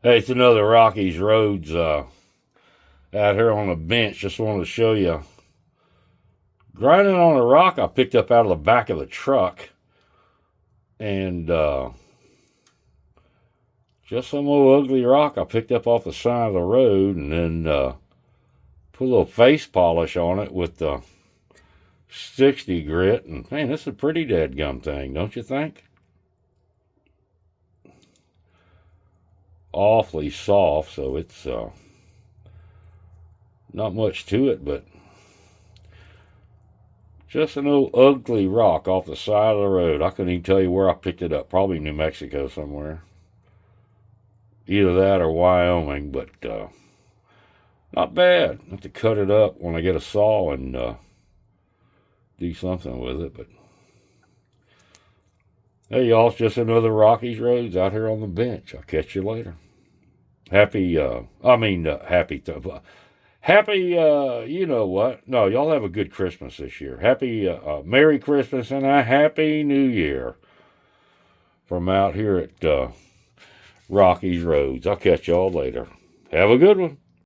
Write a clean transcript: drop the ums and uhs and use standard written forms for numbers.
Hey, it's another Rockies Roads out here on the bench. Just wanted to show you. Grinding on a rock I picked up out of the back of the truck. And just some old ugly rock I picked up off the side of the road. And then put a little face polish on it with the 60 grit. And man, this is a pretty dadgum thing, don't you think? Awfully soft, so it's not much to it, but just an old ugly rock off the side of the road. I couldn't even tell you where I picked it up. Probably New Mexico somewhere. Either that or Wyoming, but not bad. I have to cut it up when I get a saw and do something with it. But hey, y'all, it's just another Rockies Roads out here on the bench. I'll catch you later. Happy, you know what? No, y'all have a good Christmas this year. Happy, Merry Christmas and a Happy New Year from out here at Rockies Roads. I'll catch y'all later. Have a good one.